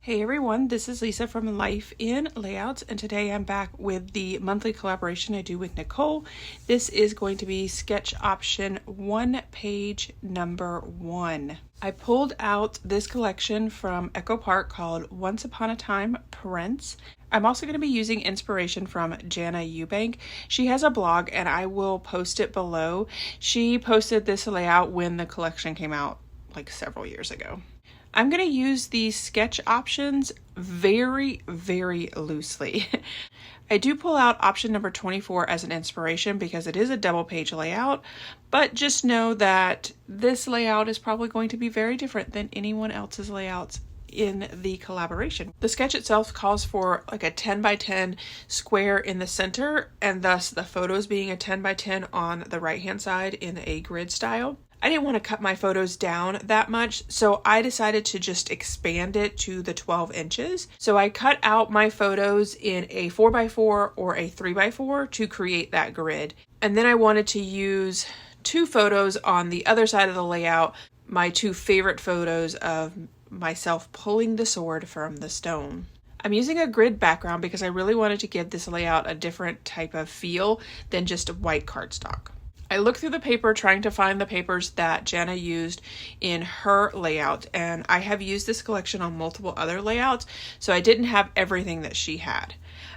Hey everyone, this is Lisa from Life in Layouts, and today I'm back with the monthly collaboration I do with Nicole. This is going to be sketch option 1, page number 1. I pulled out this collection from Echo Park called Once Upon a Time Prints. I'm also going to be using inspiration from Jana Eubank. She has a blog and I will post it below. She posted this layout when the collection came out like several years ago. I'm going to use these sketch options very, very loosely. I do pull out option number 24 as an inspiration because it is a double page layout, but just know that this layout is probably going to be very different than anyone else's layouts in the collaboration. The sketch itself calls for like a 10 by 10 square in the center, and thus the photos being a 10 by 10 on the right hand side in a grid style. I didn't want to cut my photos down that much, so I decided to just expand it to the 12 inches. So I cut out my photos in a 4x4 or a 3x4 to create that grid. And then I wanted to use 2 photos on the other side of the layout, my 2 favorite photos of myself pulling the sword from the stone. I'm using a grid background because I really wanted to give this layout a different type of feel than just white cardstock. I looked through the paper trying to find the papers that Jana used in her layout, and I have used this collection on multiple other layouts, so I didn't have everything that she had.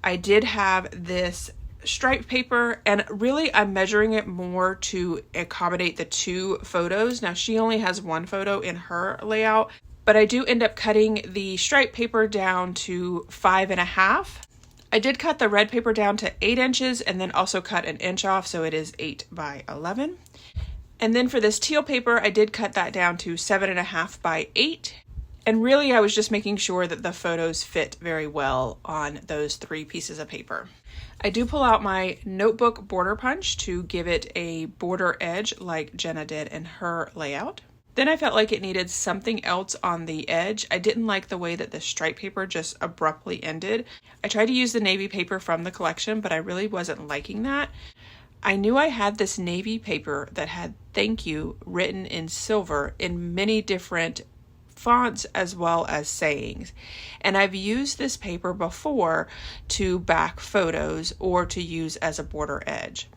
I did have this stripe paper, and really I'm measuring it more to accommodate the 2 photos. Now she only has 1 photo in her layout, but I do end up cutting the stripe paper down to 5.5. I did cut the red paper down to 8 inches and then also cut an inch off, so it is 8 by 11. And then for this teal paper, I did cut that down to 7.5 by 8. And really I was just making sure that the photos fit very well on those 3 pieces of paper. I do pull out my notebook border punch to give it a border edge like Jana did in her layout. Then I felt like it needed something else on the edge. I didn't like the way that the stripe paper just abruptly ended. I tried to use the navy paper from the collection, but I really wasn't liking that. I knew I had this navy paper that had thank you written in silver in many different fonts as well as sayings. And I've used this paper before to back photos or to use as a border edge.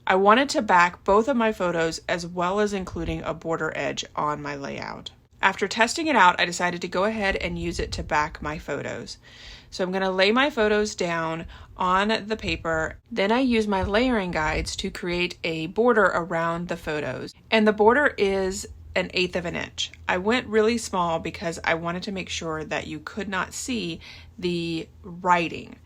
I wanted to back both of my photos as well as including a border edge on my layout. After testing it out, I decided to go ahead and use it to back my photos. So I'm going to lay my photos down on the paper. Then I use my layering guides to create a border around the photos. And the border is 1/8 of an inch. I went really small because I wanted to make sure that you could not see the writing.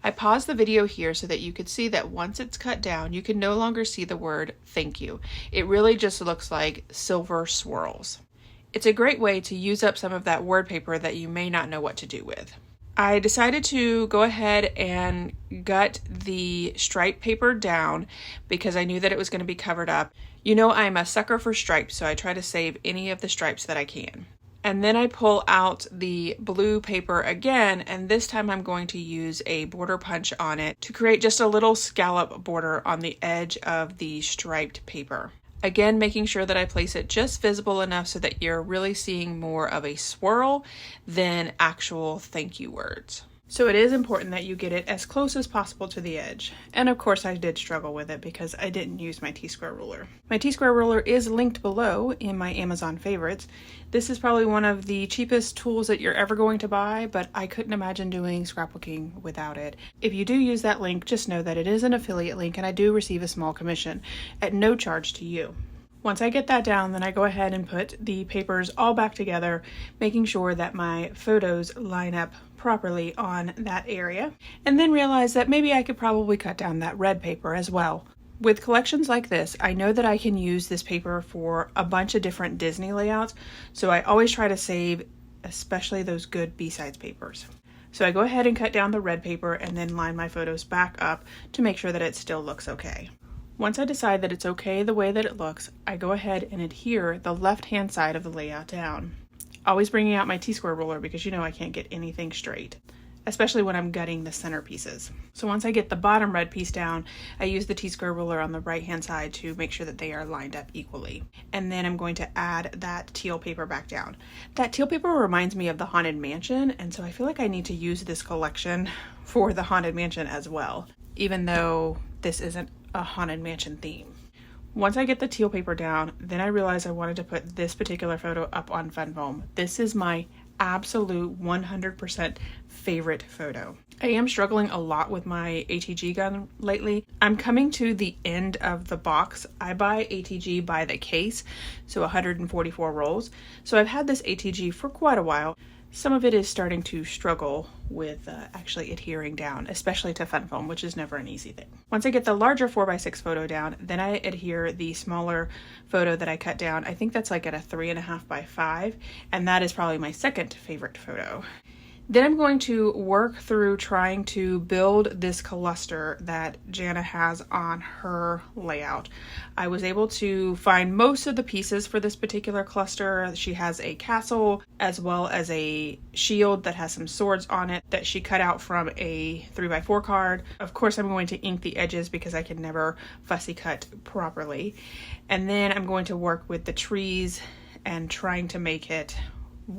I paused the video here so that you could see that once it's cut down, you can no longer see the word thank you. It really just looks like silver swirls. It's a great way to use up some of that word paper that you may not know what to do with. I decided to go ahead and gut the stripe paper down because I knew that it was going to be covered up. You know I'm a sucker for stripes, so I try to save any of the stripes that I can. And then I pull out the blue paper again, and this time I'm going to use a border punch on it to create just a little scallop border on the edge of the striped paper. Again, making sure that I place it just visible enough so that you're really seeing more of a swirl than actual thank you words. So it is important that you get it as close as possible to the edge. And of course I did struggle with it because I didn't use my T-square ruler. My T-square ruler is linked below in my Amazon favorites. This is probably one of the cheapest tools that you're ever going to buy, but I couldn't imagine doing scrapbooking without it. If you do use that link, just know that it is an affiliate link and I do receive a small commission at no charge to you. Once I get that down, then I go ahead and put the papers all back together, making sure that my photos line up properly on that area, and then realize that maybe I could probably cut down that red paper as well. With collections like this, I know that I can use this paper for a bunch of different Disney layouts, so I always try to save especially those good B-sides papers. So I go ahead and cut down the red paper and then line my photos back up to make sure that it still looks okay. Once I decide that it's okay the way that it looks, I go ahead and adhere the left-hand side of the layout down. Always bringing out my T-square ruler because you know I can't get anything straight. especially when I'm gutting the center pieces. So once I get the bottom red piece down, I use the T-square ruler on the right hand side to make sure that they are lined up equally. And then I'm going to add that teal paper back down. That teal paper reminds me of the Haunted Mansion, and so I feel like I need to use this collection for the Haunted Mansion as well, even though this isn't a Haunted Mansion theme. Once I get the teal paper down, then I realized I wanted to put this particular photo up on fun foam. This is my absolute 100% favorite photo. I am struggling a lot with my ATG gun lately. I'm coming to the end of the box. I buy ATG by the case, so 144 rolls. So I've had this ATG for quite a while. Some of it is starting to struggle with actually adhering down, especially to fun foam, which is never an easy thing. Once I get the larger 4x6 photo down, then I adhere the smaller photo that I cut down. I think that's like at a 3.5 by 5, and that is probably my second favorite photo. Then I'm going to work through trying to build this cluster that Jana has on her layout. I was able to find most of the pieces for this particular cluster. She has a castle as well as a shield that has some swords on it that she cut out from a 3x4 card. Of course, I'm going to ink the edges because I can never fussy cut properly. And then I'm going to work with the trees and trying to make it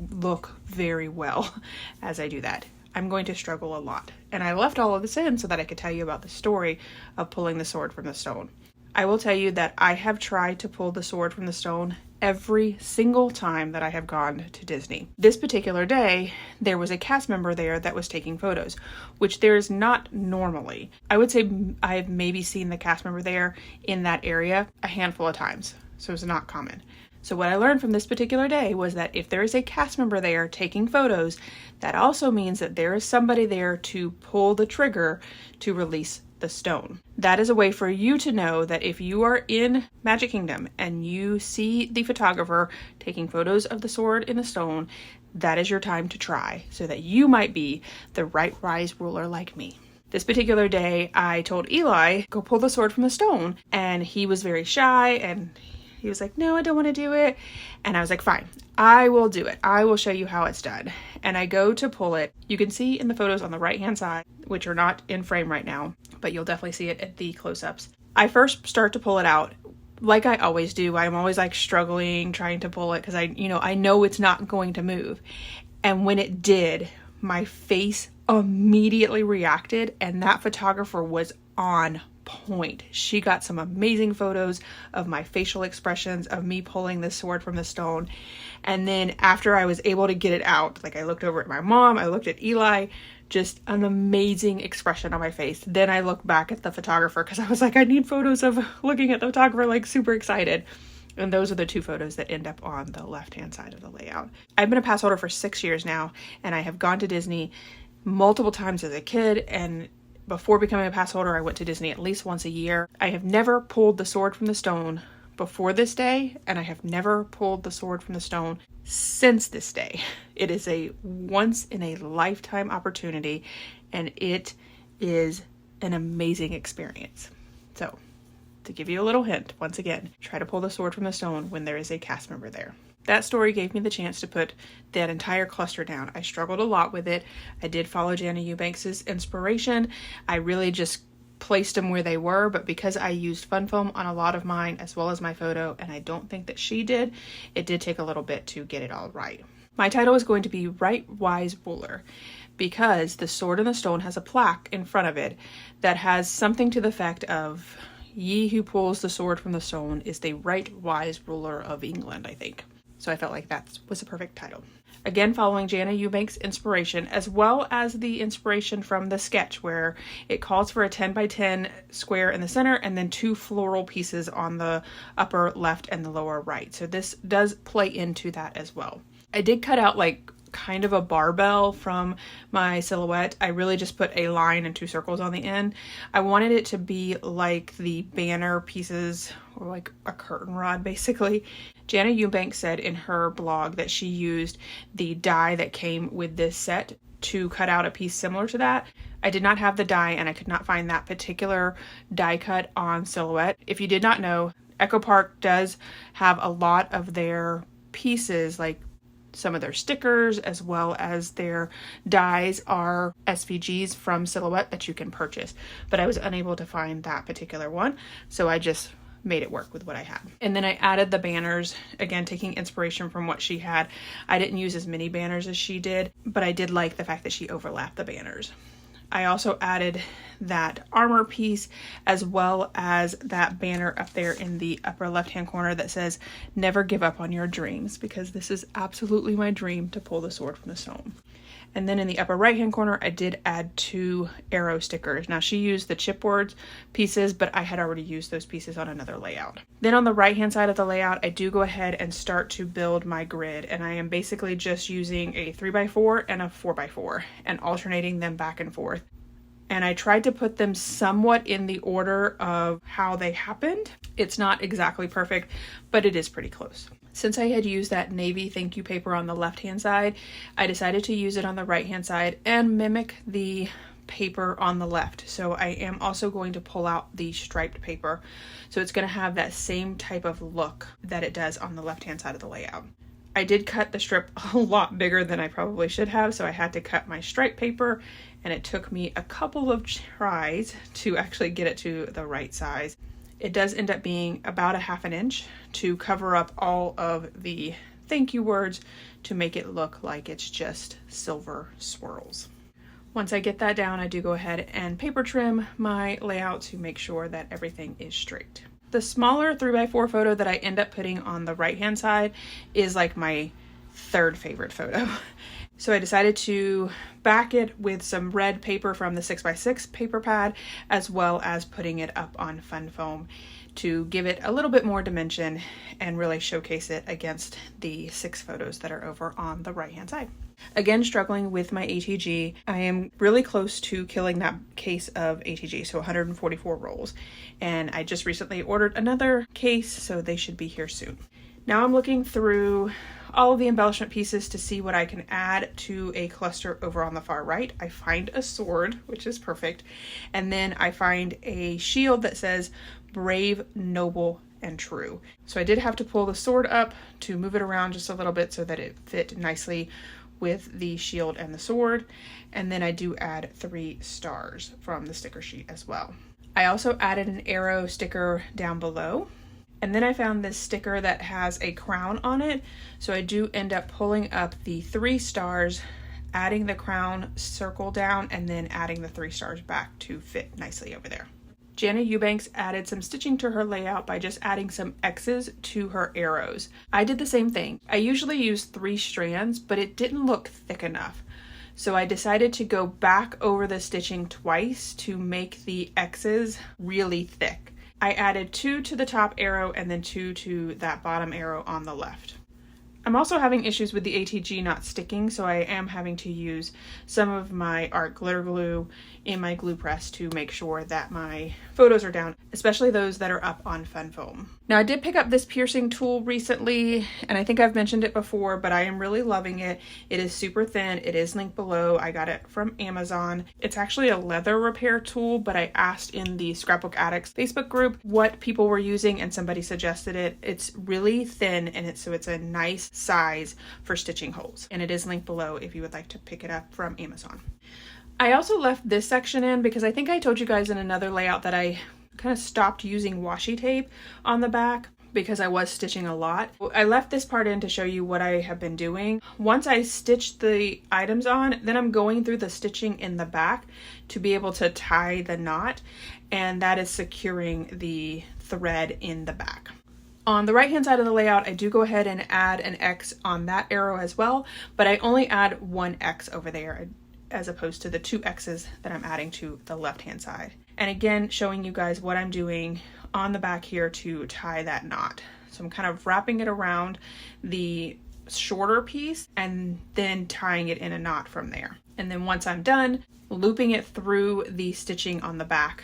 look very well as I do that. I'm going to struggle a lot. And I left all of this in so that I could tell you about the story of pulling the sword from the stone. I will tell you that I have tried to pull the sword from the stone every single time that I have gone to Disney. This particular day, there was a cast member there that was taking photos, which there is not normally. I would say I've maybe seen the cast member there in that area a handful of times, so it's not common. So what I learned from this particular day was that if there is a cast member there taking photos, that also means that there is somebody there to pull the trigger to release the stone. That is a way for you to know that if you are in Magic Kingdom and you see the photographer taking photos of the sword in the stone, that is your time to try, so that you might be the Rightwise ruler like me. This particular day, I told Eli, go pull the sword from the stone, and he was very shy and he was like, no, I don't want to do it. And I was like, fine, I will do it. I will show you how it's done. And I go to pull it. You can see in the photos on the right-hand side, which are not in frame right now, but you'll definitely see it at the close-ups. I first start to pull it out like I always do. I'm always like struggling, trying to pull it because I know it's not going to move. And when it did, my face immediately reacted, and that photographer was on point. She got some amazing photos of my facial expressions, of me pulling the sword from the stone. And then after I was able to get it out, like I looked over at my mom, I looked at Eli, just an amazing expression on my face. Then I looked back at the photographer because I was like, I need photos of looking at the photographer, like super excited. And those are the two photos that end up on the left-hand side of the layout. I've been a pass holder for 6 years now, and I have gone to Disney multiple times as a kid, and before becoming a pass holder, I went to Disney at least once a year. I have never pulled the sword from the stone before this day, and I have never pulled the sword from the stone since this day. It is a once-in-a-lifetime opportunity, and it is an amazing experience. So, to give you a little hint, once again, try to pull the sword from the stone when there is a cast member there. That story gave me the chance to put that entire cluster down. I struggled a lot with it. I did follow Jana Eubank's inspiration. I really just placed them where they were, but because I used fun foam on a lot of mine as well as my photo, and I don't think that she did, it did take a little bit to get it all right. My title is going to be Rightwise Ruler because the sword in the stone has a plaque in front of it that has something to the effect of, "Ye who pulls the sword from the stone is the Rightwise ruler of England," I think. So I felt like that was a perfect title. Again, following Jana Eubank's inspiration, as well as the inspiration from the sketch where it calls for a 10 by 10 square in the center and then 2 floral pieces on the upper left and the lower right. So this does play into that as well. I did cut out like kind of a barbell from my silhouette. I really just put a line and 2 circles on the end. I wanted it to be like the banner pieces or like a curtain rod basically. Jana Eubank said in her blog that she used the die that came with this set to cut out a piece similar to that. I did not have the die and I could not find that particular die cut on Silhouette. If you did not know, Echo Park does have a lot of their pieces, like some of their stickers as well as their dies are SVGs from Silhouette that you can purchase, but I was unable to find that particular one, so I just made it work with what I had. And then I added the banners, again taking inspiration from what she had. I didn't use as many banners as she did, but I did like the fact that she overlapped the banners. I also added that armor piece as well as that banner up there in the upper left hand corner that says never give up on your dreams, because this is absolutely my dream to pull the sword from the stone. And then in the upper right hand corner, I did add 2 arrow stickers. Now she used the chipboard pieces, but I had already used those pieces on another layout. Then on the right hand side of the layout, I do go ahead and start to build my grid. And I am basically just using a 3x4 and a 4x4 and alternating them back and forth. And I tried to put them somewhat in the order of how they happened. It's not exactly perfect, but it is pretty close. Since I had used that navy thank you paper on the left hand side, I decided to use it on the right hand side and mimic the paper on the left. So I am also going to pull out the striped paper. So it's going to have that same type of look that it does on the left hand side of the layout. I did cut the strip a lot bigger than I probably should have, so I had to cut my stripe paper, and it took me a couple of tries to actually get it to the right size. It does end up being about 1/2 inch to cover up all of the thank you words to make it look like it's just silver swirls. Once I get that down, I do go ahead and paper trim my layout to make sure that everything is straight. The smaller 3x4 photo that I end up putting on the right hand side is like my 3rd favorite photo. So I decided to back it with some red paper from the 6x6 paper pad, as well as putting it up on fun foam to give it a little bit more dimension and really showcase it against the 6 photos that are over on the right hand side. Again, struggling with my ATG. I am really close to killing that case of ATG, so 144 rolls. And I just recently ordered another case, so they should be here soon. Now I'm looking through all of the embellishment pieces to see what I can add to a cluster over on the far right. I find a sword, which is perfect. And then I find a shield that says brave, noble, and true. So I did have to pull the sword up to move it around just a little bit so that it fit nicely with the shield and the sword. And then I do add 3 stars from the sticker sheet as well. I also added an arrow sticker down below. And then I found this sticker that has a crown on it. So I do end up pulling up the 3 stars, adding the crown circle down, and then adding the 3 stars back to fit nicely over there. Jana Eubanks added some stitching to her layout by just adding some X's to her arrows. I did the same thing. I usually use 3 strands, but it didn't look thick enough. So I decided to go back over the stitching twice to make the X's really thick. I added 2 to the top arrow and then 2 to that bottom arrow on the left. I'm also having issues with the ATG not sticking, so I am having to use some of my art glitter glue in my glue press to make sure that my photos are down, especially those that are up on fun foam. Now I did pick up this piercing tool recently, and I think I've mentioned it before, but I am really loving it. It is super thin. It is linked below. I got it from Amazon. It's actually a leather repair tool, but I asked in the Scrapbook Addicts Facebook group what people were using, and somebody suggested it. It's really thin, and it's a nice size for stitching holes, and it is linked below if you would like to pick it up from Amazon. I also left this section in because I think I told you guys in another layout that I kind of stopped using washi tape on the back because I was stitching a lot. I left this part in to show you what I have been doing. Once I stitched the items on, then I'm going through the stitching in the back to be able to tie the knot, and that is securing the thread in the back. On the right hand side of the layout, I do go ahead and add an X on that arrow as well, but I only add 1 X over there as opposed to the 2 X's that I'm adding to the left hand side. And again, showing you guys what I'm doing on the back here to tie that knot. So I'm kind of wrapping it around the shorter piece and then tying it in a knot from there. And then once I'm done, looping it through the stitching on the back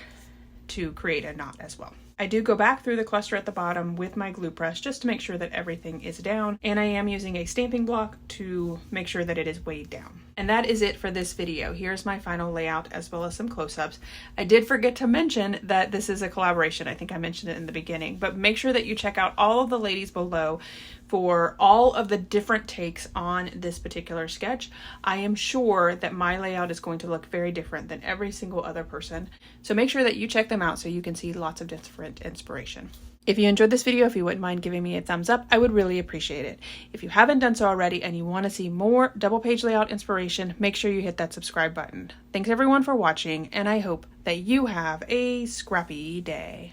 to create a knot as well. I do go back through the cluster at the bottom with my glue press just to make sure that everything is down, and I am using a stamping block to make sure that it is weighed down. And that is it for this video. Here's my final layout as well as some close-ups. I did forget to mention that this is a collaboration. I think I mentioned it in the beginning, but make sure that you check out all of the ladies below for all of the different takes on this particular sketch. I am sure that my layout is going to look very different than every single other person. So make sure that you check them out so you can see lots of different inspiration. If you enjoyed this video, if you wouldn't mind giving me a thumbs up, I would really appreciate it. If you haven't done so already and you want to see more double page layout inspiration, make sure you hit that subscribe button. Thanks everyone for watching, and I hope that you have a scrappy day.